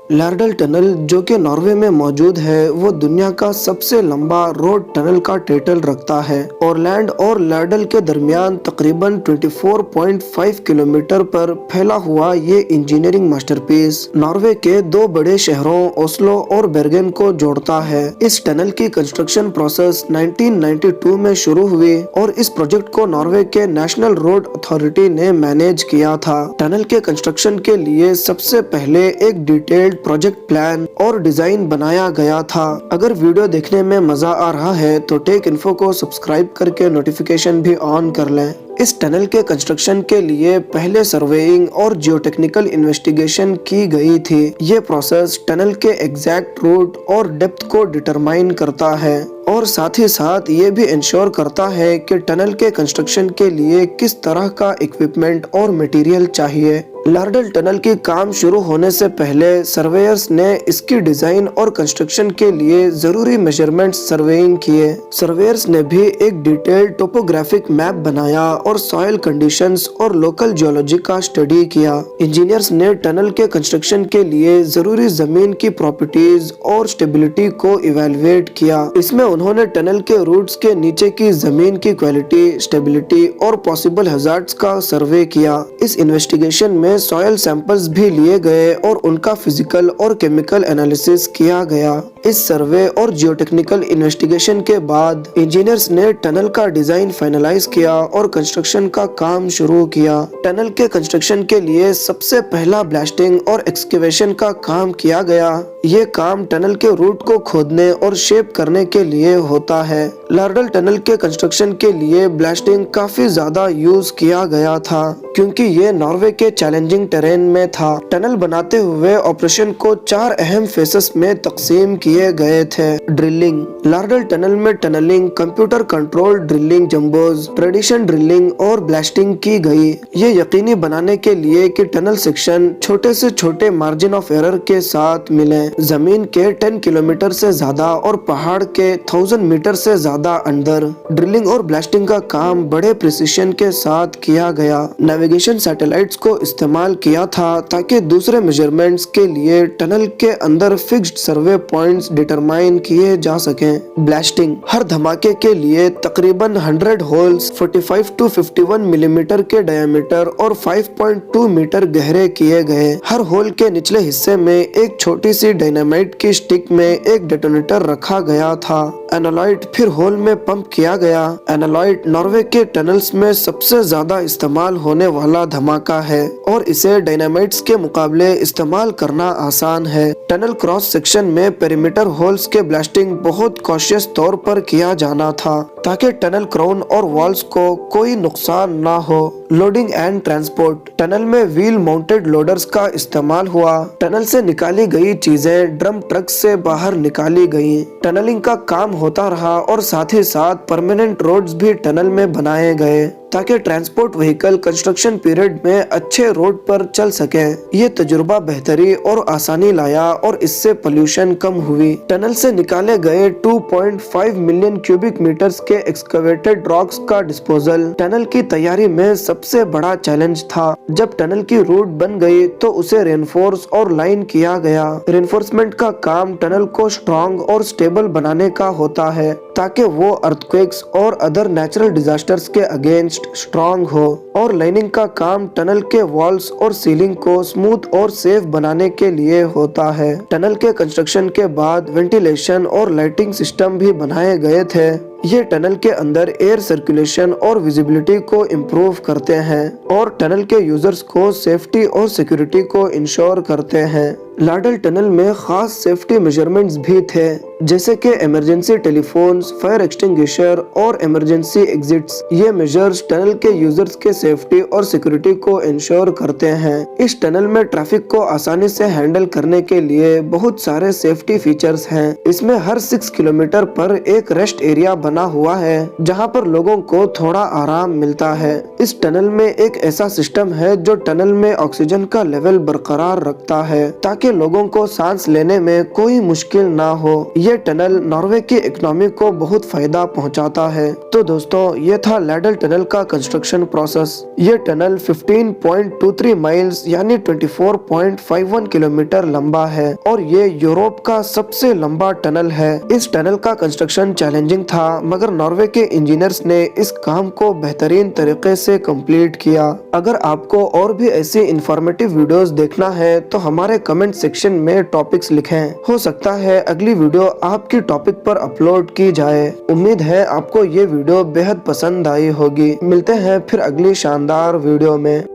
लार्डल tunnel जो कि Norway में मौजूद है वो दुनिया का सबसे लंबा रोड टनल का टाइटल रखता है। ऑरलैंड और लार्डल के दरमियान तकरीबन 24.5 किलोमीटर पर फैला हुआ ये इंजीनियरिंग मास्टरपीस नॉर्वे के दो बड़े शहरों ओस्लो और बेर्गेन को जोड़ता है। इस टनल की कंस्ट्रक्शन प्रोसेस 1992 में शुरू हुई और इस प्रोजेक्ट को नॉर्वे के नेशनल रोड अथॉरिटी ने मैनेज किया था। टनल के कंस्ट्रक्शन के लिए सबसे पहले एक डिटेल्ड प्रोजेक्ट प्लान और डिजाइन बनाया गया था। अगर वीडियो देखने में मजा आ रहा है तो टेक इन्फो को सब्सक्राइब करके नोटिफिकेशन भी ऑन कर लें। इस टनल के कंस्ट्रक्शन के लिए पहले सर्वेइंग और जियोटेक्निकल इन्वेस्टिगेशन की गई थी। ये प्रोसेस टनल के एग्जैक्ट रूट और डेप्थ को डिटरमाइन करता है और साथ ही साथ ये भी इंश्योर करता है कि टनल के कंस्ट्रक्शन के लिए किस तरह का इक्विपमेंट और मटेरियल चाहिए। लार्डल टनल की काम शुरू होने से पहले सर्वेयर्स ने इसकी डिजाइन और कंस्ट्रक्शन के लिए जरूरी मेजरमेंट सर्वेइंग किए। सर्वेयर्स ने भी एक डिटेल्ड टोपोग्राफिक मैप बनाया और सॉइल कंडीशंस और लोकल जियोलॉजी का स्टडी किया। इंजीनियर्स ने टनल के कंस्ट्रक्शन के लिए जरूरी जमीन की प्रॉपर्टीज और स्टेबिलिटी को इवेलुएट किया। इसमें उन्होंने टनल के रूट्स के नीचे की जमीन की क्वालिटी, स्टेबिलिटी और पॉसिबल हजार्ड्स का सर्वे किया। इस इन्वेस्टिगेशन में सॉइल सैंपल्स भी लिए गए और उनका फिजिकल और केमिकल एनालिसिस किया गया। इस सर्वे और जियोटेक्निकल इन्वेस्टिगेशन के बाद इंजीनियर्स ने टनल का डिजाइन फाइनलाइज किया और कंस्ट्रक्शन का काम शुरू किया। टनल के कंस्ट्रक्शन के लिए सबसे पहला ब्लास्टिंग और एक्सकेवेशन का काम किया गया। ये काम टनल के रूट को खोदने और शेप करने के लिए होता है। लार्डल टनल के कंस्ट्रक्शन के लिए ब्लास्टिंग काफी ज्यादा यूज किया गया था क्योंकि ये नॉर्वे के चैलेंजिंग टेरेन में था। टनल बनाते हुए ऑपरेशन को 4 अहम फेसेस में तकसीम किए गए थे। ड्रिलिंग, लार्डल टनल में tunnelling, computer control drilling jumbos, tradition drilling और ब्लास्टिंग की गई। ये यकीनी बनाने के लिए कि टनल सेक्शन छोटे से छोटे मार्जिन ऑफ एरर के साथ मिले। जमीन के 10 किलोमीटर से ज्यादा और पहाड़ के 1000 मीटर से ज्यादा अंदर ड्रिलिंग और ब्लास्टिंग का काम बड़े प्रिसिशन के साथ किया गया। नेविगेशन सैटेलाइट्स को इस्तेमाल किया था ताकि दूसरे मेजरमेंट्स के लिए टनल के अंदर फिक्स्ड सर्वे पॉइंट्स डिटरमाइन किए जा सकें। ब्लास्टिंग, हर धमाके के लिए तकरीबन 100 होल्स 45 to 51 मिलीमीटर के डायमीटर और 5.2 मीटर गहरे किए गए। हर होल के निचले हिस्से में एक छोटी सी डायनामाइट की स्टिक में एक डेटोनेटर रखा गया था। एनालॉइड फिर होल में पंप किया गया। एनालॉइड नॉर्वे के टनल्स में सबसे ज्यादा इस्तेमाल होने वाला धमाका है और इसे डायनामाइट्स के मुकाबले इस्तेमाल करना आसान है। टनल क्रॉस सेक्शन में पेरीमीटर होल्स के ब्लास्टिंग बहुत कॉशियस तौर पर किया जाना था ताकि टनल क्राउन और वॉल्स को कोई नुकसान ना हो। लोडिंग एंड ट्रांसपोर्ट, टनल में व्हील माउंटेड लोडर्स का इस्तेमाल हुआ। टनल से निकाली गई चीजें ड्रम ट्रक से बाहर निकाली गयी। टनलिंग का काम होता रहा और साथ ही साथ परमानेंट रोड्स भी टनल में बनाए गए ताकि ट्रांसपोर्ट व्हीकल कंस्ट्रक्शन पीरियड में अच्छे रोड पर चल सके। ये तजुर्बा बेहतरी और आसानी लाया और इससे पोल्यूशन कम हुई। टनल से निकाले गए 2.5 मिलियन क्यूबिक मीटर्स के एक्सकवेटेड रॉक्स का डिस्पोजल टनल की तैयारी में सबसे बड़ा चैलेंज था। जब टनल की रूट बन गई तो उसे रेनफोर्स और लाइन किया गया। रेनफोर्समेंट का काम टनल को स्ट्रॉन्ग और स्टेबल बनाने का होता है ताकि वो अर्थक्वेक्स और अदर नेचुरल डिजास्टर्स के अगेंस्ट स्ट्रॉन्ग हो। और लाइनिंग का काम टनल के वॉल्स और सीलिंग को स्मूथ और सेफ बनाने के लिए होता है। टनल के कंस्ट्रक्शन के बाद वेंटिलेशन और लाइटिंग सिस्टम भी बनाए गए थे। ये टनल के अंदर एयर सर्कुलेशन और विजिबिलिटी को इम्प्रूव करते हैं और टनल के यूजर्स को सेफ्टी और सिक्योरिटी को इंश्योर करते हैं। लार्डल टनल में खास सेफ्टी मेजरमेंट्स भी थे जैसे कि इमरजेंसी टेलीफोन्स, फायर एक्सटिंग्विशर और इमरजेंसी एग्जिट्स। ये मेजर्स टनल के यूजर्स के सेफ्टी और सिक्योरिटी को इंश्योर करते हैं। इस टनल में ट्रैफिक को आसानी से हैंडल करने के लिए बहुत सारे सेफ्टी फीचर्स हैं। इसमें हर 6 किलोमीटर पर एक रेस्ट एरिया बना हुआ है जहां पर लोगों को थोड़ा आराम मिलता है। इस टनल में एक ऐसा सिस्टम है जो टनल में ऑक्सीजन का लेवल बरकरार रखता है ताकि ताकि लोगों को सांस लेने में कोई मुश्किल ना हो। ये टनल नॉर्वे की इकोनॉमी को बहुत फायदा पहुंचाता है। तो दोस्तों ये था लैडल टनल का कंस्ट्रक्शन प्रोसेस। ये टनल 15.23 माइल्स यानी 24.51 किलोमीटर लंबा है और ये यूरोप का सबसे लंबा टनल है। इस टनल का कंस्ट्रक्शन चैलेंजिंग था, मगर नॉर्वे के इंजीनियर्स ने इस काम को बेहतरीन तरीके से कंप्लीट किया। अगर आपको और भी ऐसी इंफॉर्मेटिव वीडियोस देखना है तो हमारे कमेंट सेक्शन में टॉपिक्स लिखें। हो सकता है अगली वीडियो आपकी टॉपिक पर अपलोड की जाए। उम्मीद है आपको ये वीडियो बेहद पसंद आई होगी। मिलते हैं फिर अगली शानदार वीडियो में।